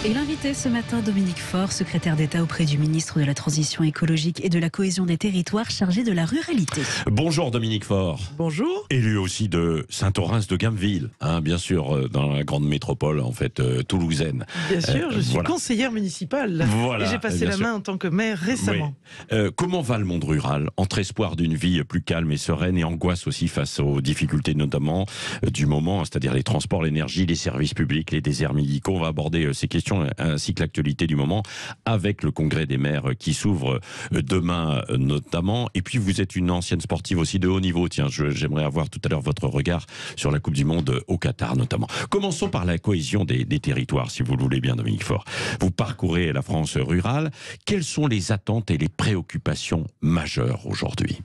Et l'invité ce matin, Dominique Faure, secrétaire d'État auprès du ministre de la Transition écologique et de la cohésion des territoires, chargé de la ruralité. Bonjour Dominique Faure. Bonjour. Élu aussi de Saint-Orens-de-Gameville, bien sûr, dans la grande métropole toulousaine. Bien sûr, je suis conseillère municipale. Voilà, et j'ai passé la main en tant que maire récemment. Oui. Comment va le monde rural, entre espoir d'une vie plus calme et sereine et angoisse aussi face aux difficultés notamment du moment, c'est-à-dire les transports, l'énergie, les services publics, les déserts médicaux. On va aborder ces questions ainsi que l'actualité du moment avec le congrès des maires qui s'ouvre demain notamment. Et puis vous êtes une ancienne sportive aussi de haut niveau. Tiens, j'aimerais avoir tout à l'heure votre regard sur la Coupe du Monde au Qatar notamment. Commençons par la cohésion des territoires, si vous le voulez bien, Dominique Faure. Vous parcourez la France rurale. Quelles sont les attentes et les préoccupations majeures aujourd'hui ?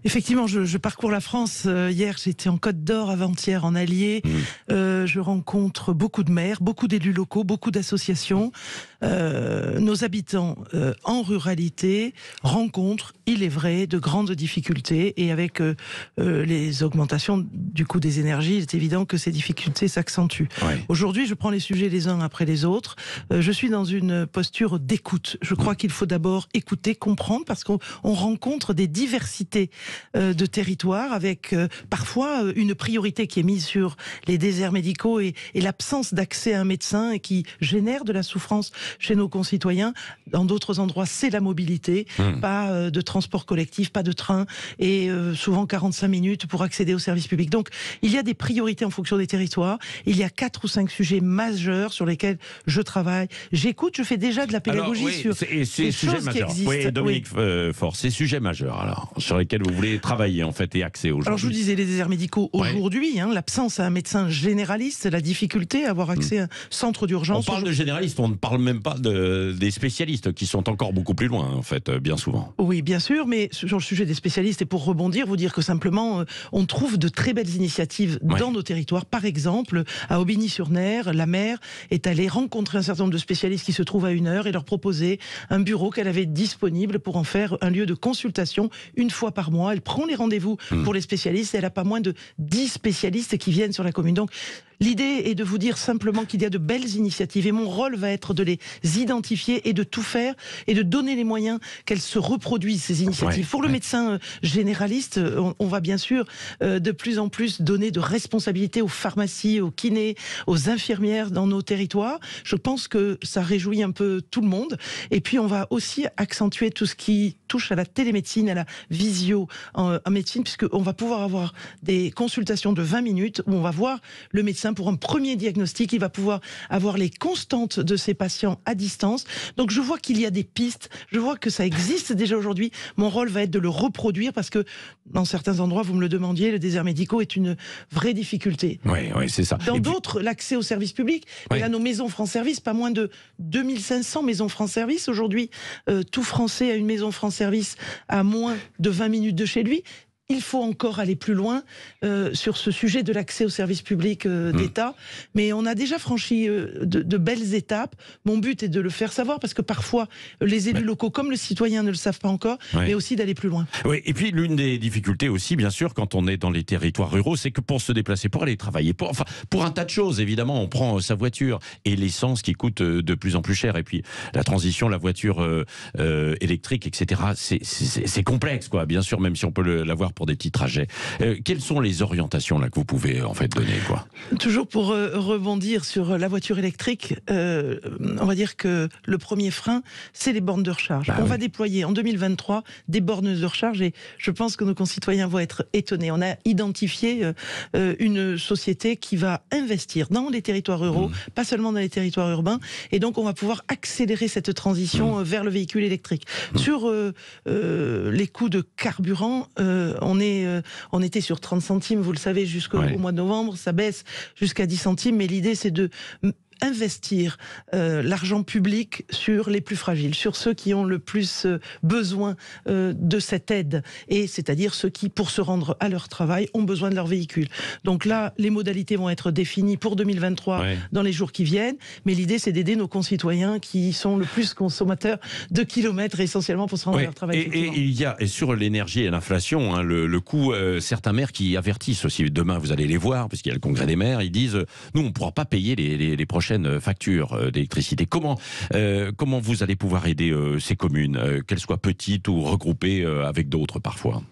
Effectivement, je parcours la France. Hier, j'étais en Côte d'Or, avant-hier en Allier. Je rencontre beaucoup de maires, beaucoup d'élus locaux, beaucoup d'associations. Nos habitants en ruralité rencontrent, il est vrai, de grandes difficultés. Et avec les augmentations du coût des énergies, il est évident que ces difficultés s'accentuent. Ouais. Aujourd'hui, je prends les sujets les uns après les autres. Je suis dans une posture d'écoute. Je crois qu'il faut d'abord écouter, comprendre, parce qu'on rencontre des diversités de territoire avec parfois une priorité qui est mise sur les déserts médicaux et l'absence d'accès à un médecin et qui génère de la souffrance chez nos concitoyens. Dans d'autres endroits, c'est la mobilité, pas de transport collectif, pas de train et souvent 45 minutes pour accéder aux services publics. Donc, il y a des priorités en fonction des territoires. Il y a 4 ou 5 sujets majeurs sur lesquels je travaille. J'écoute, je fais déjà de la pédagogie sur ces choses qui existent. Oui, Dominique Faure, ces sujets majeurs alors, sur lesquels vous voulez travailler en fait et axer aujourd'hui. Alors je vous disais les déserts médicaux aujourd'hui, l'absence à un médecin généraliste, la difficulté à avoir accès à un centre d'urgence. On parle de généralistes, on ne parle même pas des spécialistes qui sont encore beaucoup plus loin en fait, bien souvent. Oui, bien sûr, mais sur le sujet des spécialistes et pour rebondir, vous dire que simplement on trouve de très belles initiatives dans nos territoires. Par exemple, à Aubigny-sur-Ner, la maire est allée rencontrer un certain nombre de spécialistes qui se trouvent à 1 heure et leur proposer un bureau qu'elle avait disponible pour en faire un lieu de consultation une fois par mois. Elle prend les rendez-vous pour les spécialistes et elle n'a pas moins de 10 spécialistes qui viennent sur la commune. Donc, l'idée est de vous dire simplement qu'il y a de belles initiatives et mon rôle va être de les identifier et de tout faire et de donner les moyens qu'elles se reproduisent, ces initiatives. Pour le médecin généraliste, on va bien sûr de plus en plus donner de responsabilités aux pharmacies, aux kinés, aux infirmières dans nos territoires. Je pense que ça réjouit un peu tout le monde. Et puis on va aussi accentuer tout ce qui touche à la télémédecine, à la visio en médecine, puisqu'on va pouvoir avoir des consultations de 20 minutes où on va voir le médecin pour un premier diagnostic. Il va pouvoir avoir les constantes de ses patients à distance. Donc je vois qu'il y a des pistes, je vois que ça existe déjà aujourd'hui. Mon rôle va être de le reproduire parce que dans certains endroits, vous me le demandiez, le désert médicaux est une vraie difficulté. Oui, c'est ça. Dans d'autres, l'accès aux services publics. Et là, nos maisons France Service, pas moins de 2500 maisons France Service aujourd'hui. Tout Français a une maison France Service à moins de 20 minutes de chez lui. Il faut encore aller plus loin sur ce sujet de l'accès aux services publics d'État. Mais on a déjà franchi de belles étapes. Mon but est de le faire savoir parce que parfois, les élus locaux comme le citoyen ne le savent pas encore, mais aussi d'aller plus loin. Oui, et puis l'une des difficultés aussi, bien sûr, quand on est dans les territoires ruraux, c'est que pour se déplacer, pour aller travailler, pour un tas de choses, évidemment, on prend sa voiture et l'essence qui coûte de plus en plus cher. Et puis la transition, la voiture électrique, etc., c'est complexe, quoi. Bien sûr, même si on peut l'avoir pour des petits trajets. Quelles sont les orientations là que vous pouvez en fait donner, quoi ? Toujours pour rebondir sur la voiture électrique, on va dire que le premier frein, c'est les bornes de recharge. On va déployer en 2023 des bornes de recharge et je pense que nos concitoyens vont être étonnés. On a identifié une société qui va investir dans les territoires ruraux, pas seulement dans les territoires urbains, et donc on va pouvoir accélérer cette transition vers le véhicule électrique. Sur les coûts de carburant, on était sur 30 centimes, vous le savez, jusqu'au mois de novembre, ça baisse jusqu'à 10 centimes, mais l'idée c'est de investir l'argent public sur les plus fragiles, sur ceux qui ont le plus besoin de cette aide, et c'est-à-dire ceux qui, pour se rendre à leur travail, ont besoin de leur véhicule. Donc là, les modalités vont être définies pour 2023 dans les jours qui viennent, mais l'idée c'est d'aider nos concitoyens qui sont le plus consommateurs de kilomètres essentiellement pour se rendre à leur travail. Et il y a, et sur l'énergie et l'inflation, le coût, certains maires qui avertissent aussi, demain vous allez les voir, puisqu'il y a le congrès des maires, ils disent, nous on ne pourra pas payer les prochaines prochaine facture d'électricité. Comment vous allez pouvoir aider ces communes, qu'elles soient petites ou regroupées avec d'autres parfois?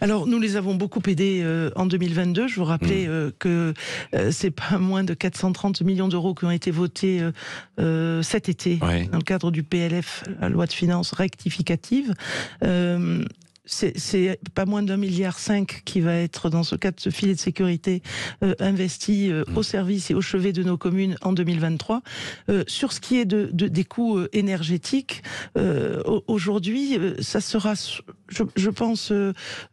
Alors, nous les avons beaucoup aidés en 2022. Je vous rappelais que c'est pas moins de 430 millions d'euros qui ont été votés cet été dans le cadre du PLF, la loi de finances rectificative. C'est pas moins d'1,5 milliard qui va être, dans ce cadre, ce filet de sécurité investi au service et au chevet de nos communes en 2023. Sur ce qui est des coûts énergétiques, aujourd'hui, ça sera, je pense,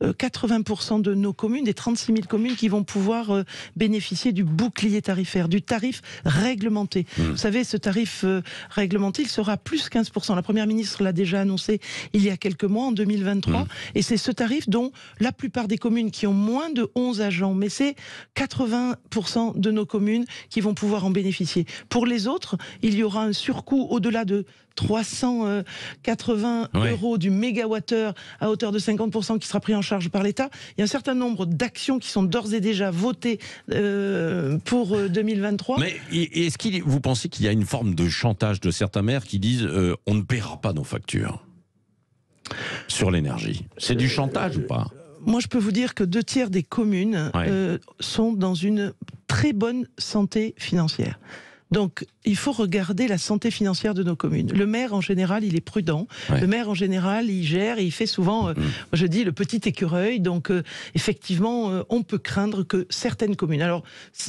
80% de nos communes, des 36 000 communes qui vont pouvoir bénéficier du bouclier tarifaire, du tarif réglementé. Vous savez, ce tarif réglementé, il sera plus 15%. La Première ministre l'a déjà annoncé il y a quelques mois, en 2023. Et c'est ce tarif dont la plupart des communes qui ont moins de 11 agents, mais c'est 80% de nos communes qui vont pouvoir en bénéficier. Pour les autres, il y aura un surcoût au-delà de 380 euros du mégawattheure à hauteur de 50% qui sera pris en charge par l'État. Il y a un certain nombre d'actions qui sont d'ores et déjà votées pour 2023. Mais est-ce vous pensez qu'il y a une forme de chantage de certains maires qui disent on ne paiera pas nos factures sur l'énergie? C'est du chantage ou pas? Moi, je peux vous dire que 2/3 des communes sont dans une très bonne santé financière. Donc, il faut regarder la santé financière de nos communes. Le maire, en général, il est prudent. Le maire, en général, il gère et il fait souvent, je dis, le petit écureuil. Donc, effectivement, on peut craindre que certaines communes... Alors,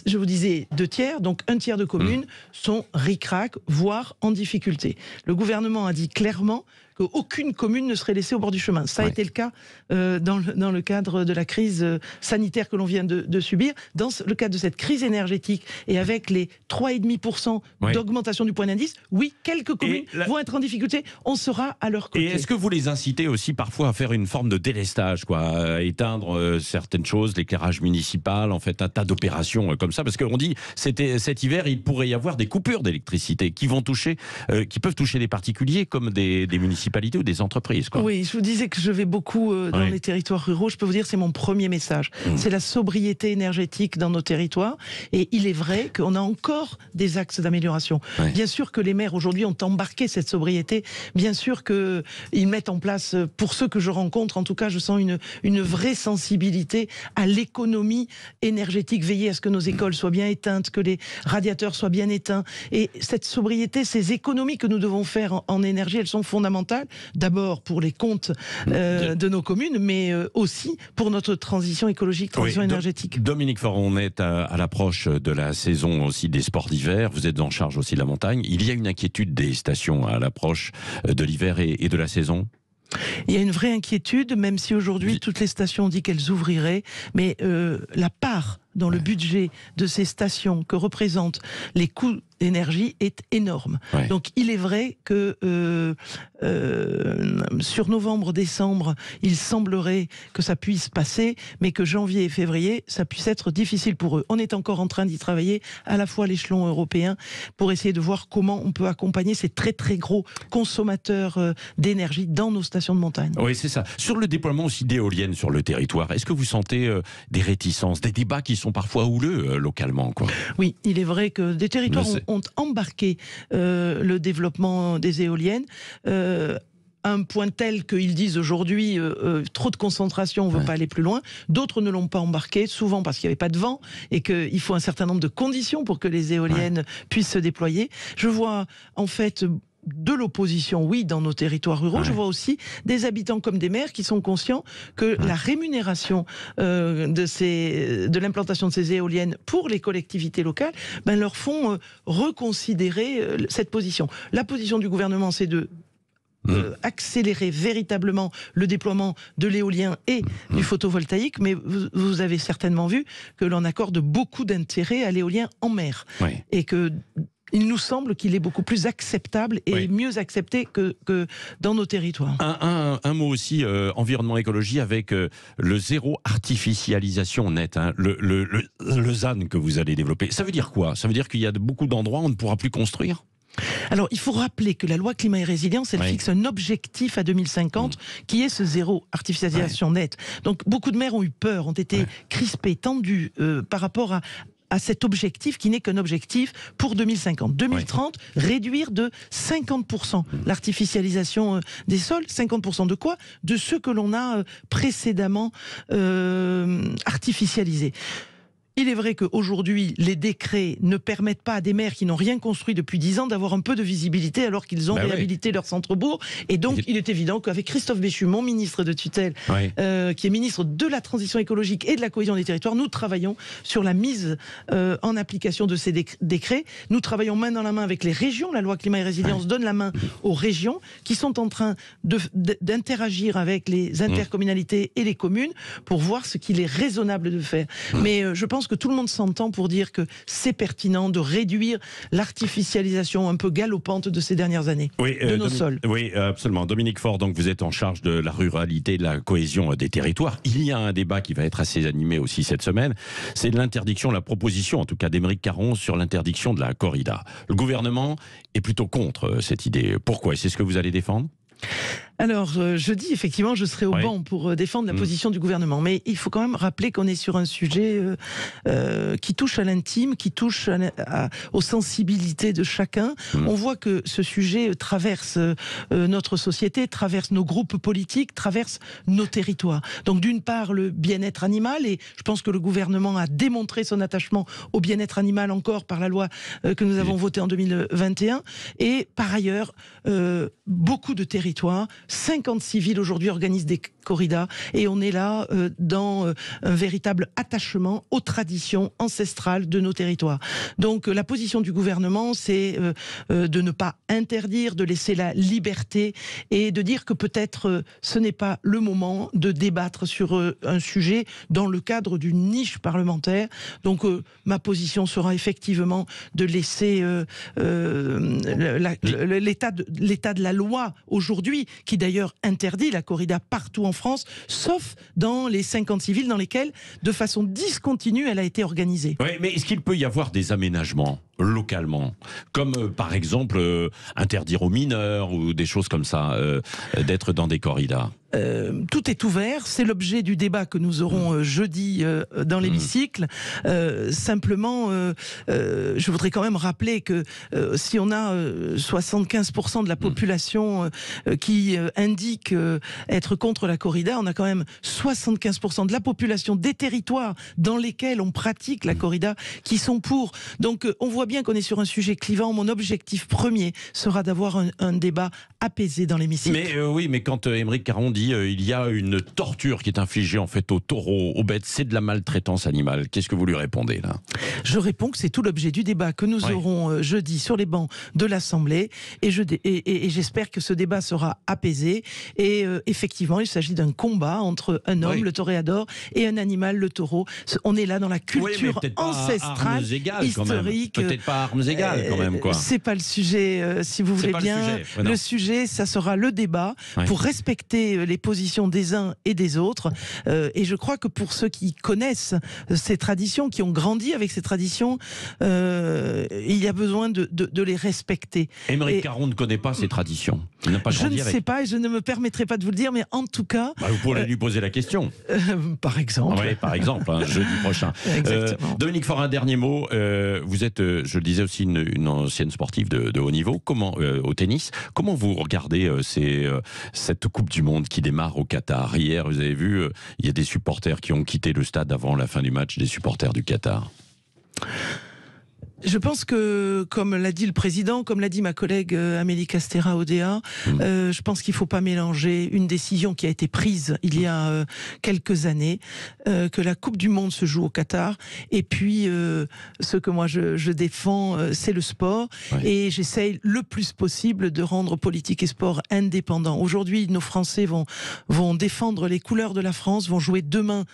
je vous disais 2/3, donc 1/3 de communes sont ric-rac, voire en difficulté. Le gouvernement a dit clairement qu'aucune commune ne serait laissée au bord du chemin. Ça a été le cas dans le cadre de la crise sanitaire que l'on vient de subir. Dans le cadre de cette crise énergétique et avec les 3,5% d'augmentation du point d'indice, oui, quelques communes vont être en difficulté. On sera à leur côté. Et est-ce que vous les incitez aussi parfois à faire une forme de délestage, à éteindre certaines choses, l'éclairage municipal, en fait, un tas d'opérations comme ça? Parce qu'on dit cet hiver, il pourrait y avoir des coupures d'électricité qui peuvent toucher des particuliers comme des municipalités ou des entreprises. Oui, je vous disais que je vais beaucoup dans les territoires ruraux. Je peux vous dire, c'est mon premier message. C'est la sobriété énergétique dans nos territoires. Et il est vrai qu'on a encore des axes d'amélioration. Bien sûr que les maires aujourd'hui ont embarqué cette sobriété. Bien sûr qu'ils mettent en place, pour ceux que je rencontre, en tout cas, je sens une vraie sensibilité à l'économie énergétique. Veiller à ce que nos écoles soient bien éteintes, que les radiateurs soient bien éteints. Et cette sobriété, ces économies que nous devons faire en énergie, elles sont fondamentales. D'abord pour les comptes de nos communes, mais aussi pour notre transition écologique, transition énergétique. Dominique Faure, on est à l'approche de la saison aussi des sports d'hiver. Vous êtes en charge aussi de la montagne. Il y a une inquiétude des stations à l'approche de l'hiver et de la saison? Il y a une vraie inquiétude, même si aujourd'hui toutes les stations ont dit qu'elles ouvriraient, mais la part dans le budget de ces stations que représentent les coûts d'énergie est énorme. Donc il est vrai que sur novembre-décembre, il semblerait que ça puisse passer, mais que janvier et février, ça puisse être difficile pour eux. On est encore en train d'y travailler, à la fois à l'échelon européen, pour essayer de voir comment on peut accompagner ces très très gros consommateurs d'énergie dans nos stations de montagne. Oui, c'est ça. Sur le déploiement aussi d'éoliennes sur le territoire, est-ce que vous sentez des réticences, des débats qui sont parfois houleux localement, Oui, il est vrai que des territoires ont embarqué le développement des éoliennes. Un point tel qu'ils disent aujourd'hui trop de concentration, on ne veut pas aller plus loin. D'autres ne l'ont pas embarqué, souvent parce qu'il n'y avait pas de vent et qu'il faut un certain nombre de conditions pour que les éoliennes puissent se déployer. Je vois en fait de l'opposition, oui, dans nos territoires ruraux. Je vois aussi des habitants comme des maires qui sont conscients que la rémunération de l'implantation de ces éoliennes pour les collectivités locales leur font reconsidérer cette position. La position du gouvernement, c'est de accélérer véritablement le déploiement de l'éolien et du photovoltaïque, mais vous avez certainement vu que l'on accorde beaucoup d'intérêt à l'éolien en mer et que il nous semble qu'il est beaucoup plus acceptable et mieux accepté que dans nos territoires. Un mot aussi, environnement écologie, avec le zéro artificialisation nette, le ZAN que vous allez développer. Ça veut dire quoi? Ça veut dire qu'il y a beaucoup d'endroits où on ne pourra plus construire? Alors, il faut rappeler que la loi climat et résilience, elle fixe un objectif à 2050 qui est ce zéro artificialisation nette. Donc, beaucoup de maires ont eu peur, ont été crispés, tendus par rapport à cet objectif qui n'est qu'un objectif pour 2050. 2030, réduire de 50% l'artificialisation des sols. 50% de quoi? De ce que l'on a précédemment artificialisé. Il est vrai qu'aujourd'hui, les décrets ne permettent pas à des maires qui n'ont rien construit depuis 10 ans d'avoir un peu de visibilité alors qu'ils ont réhabilité leur centre-bourg. Et donc, il est évident qu'avec Christophe Béchu, mon ministre de tutelle, qui est ministre de la transition écologique et de la cohésion des territoires, nous travaillons sur la mise en application de ces décrets. Nous travaillons main dans la main avec les régions. La loi climat et résilience donne la main aux régions qui sont en train d'interagir avec les intercommunalités et les communes pour voir ce qu'il est raisonnable de faire. Mais je pense que tout le monde s'entend pour dire que c'est pertinent de réduire l'artificialisation un peu galopante de ces dernières années de nos sols. Oui, absolument. Dominique Faure, donc vous êtes en charge de la ruralité, de la cohésion des territoires. Il y a un débat qui va être assez animé aussi cette semaine. C'est l'interdiction, la proposition en tout cas d'Aymeric Caron sur l'interdiction de la corrida. Le gouvernement est plutôt contre cette idée. Pourquoi? Et c'est ce que vous allez défendre? Alors, je dis effectivement, je serai au banc pour défendre la position du gouvernement. Mais il faut quand même rappeler qu'on est sur un sujet qui touche à l'intime, qui touche aux sensibilités de chacun. On voit que ce sujet traverse notre société, traverse nos groupes politiques, traverse nos territoires. Donc, d'une part, le bien-être animal, et je pense que le gouvernement a démontré son attachement au bien-être animal encore par la loi que nous avons votée en 2021. Et par ailleurs, beaucoup de territoires, 56 villes aujourd'hui organisent des corridas et on est là dans un véritable attachement aux traditions ancestrales de nos territoires. Donc la position du gouvernement, c'est de ne pas interdire, de laisser la liberté et de dire que peut-être ce n'est pas le moment de débattre sur un sujet dans le cadre d'une niche parlementaire. Donc ma position sera effectivement de laisser l'état de la loi aujourd'hui, qui d'ailleurs interdit la corrida partout en France, sauf dans les 56 villes dans lesquelles, de façon discontinue, elle a été organisée. Oui, mais est-ce qu'il peut y avoir des aménagements localement, comme par exemple interdire aux mineurs ou des choses comme ça, d'être dans des corridas? Tout est ouvert, c'est l'objet du débat que nous aurons jeudi dans l'hémicycle. Simplement, je voudrais quand même rappeler que si on a 75% de la population qui indique être contre la corrida, on a quand même 75% de la population des territoires dans lesquels on pratique la corrida qui sont pour. Donc on voit bien qu'on est sur un sujet clivant. Mon objectif premier sera d'avoir un débat apaisé dans l'hémicycle. Mais oui, mais quand Aymeric Caron dit il y a une torture qui est infligée en fait aux taureaux, aux bêtes, c'est de la maltraitance animale. Qu'est-ce que vous lui répondez là? Je réponds que c'est tout l'objet du débat que nous aurons jeudi sur les bancs de l'Assemblée et j'espère que ce débat sera apaisé et effectivement il s'agit d'un combat entre un homme, le toréador, et un animal, le taureau. On est là dans la culture ancestrale, historique. Peut-être pas à armes égales quand même, quoi. C'est pas le sujet, si vous voulez bien. Le sujet, ça sera le débat pour respecter les positions des uns et des autres. Et je crois que pour ceux qui connaissent ces traditions, qui ont grandi avec ces traditions, il y a besoin de les respecter. Aymeric Caron ne connaît pas ces traditions. Il n'a pas grandi avec. Je ne sais pas et je ne me permettrai pas de vous le dire, mais en tout cas... vous pourrez lui poser la question. Par exemple. Oui, par exemple, jeudi prochain. Dominique Faure, un dernier mot. Vous êtes, je le disais aussi, une ancienne sportive de haut niveau. Comment, au tennis, comment vous regardez cette Coupe du Monde qui démarre au Qatar? Hier, vous avez vu, il y a des supporters qui ont quitté le stade avant la fin du match, des supporters du Qatar. Je pense que, comme l'a dit le président, comme l'a dit ma collègue Amélie Castera-Odea, je pense qu'il ne faut pas mélanger une décision qui a été prise il y a quelques années, que la Coupe du Monde se joue au Qatar, et puis ce que moi je défends, c'est le sport, et j'essaye le plus possible de rendre politique et sport indépendants. Aujourd'hui, nos Français vont défendre les couleurs de la France, vont jouer demain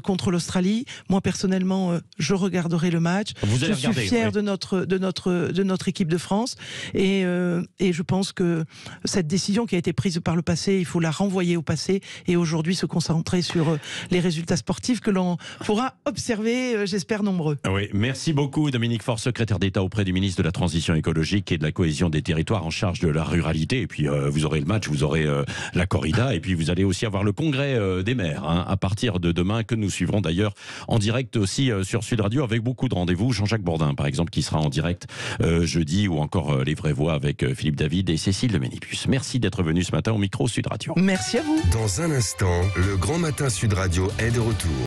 contre l'Australie. Moi personnellement, je regarderai le match. Je suis fier de notre équipe de France et je pense que cette décision qui a été prise par le passé, il faut la renvoyer au passé et aujourd'hui se concentrer sur les résultats sportifs que l'on pourra observer, j'espère nombreux. Oui, merci beaucoup Dominique Faure, secrétaire d'État auprès du ministre de la Transition écologique et de la cohésion des territoires en charge de la ruralité. Et puis vous aurez le match, vous aurez la corrida et puis vous allez aussi avoir le congrès des maires à partir de demain hein, que nous suivrons d'ailleurs en direct aussi sur Sud Radio avec beaucoup de rendez-vous. Jean-Jacques Bourdin, par exemple, qui sera en direct jeudi, ou encore Les Vraies Voix avec Philippe David et Cécile de Ménibus. Merci d'être venu ce matin au micro Sud Radio. Merci à vous. Dans un instant, le Grand Matin Sud Radio est de retour.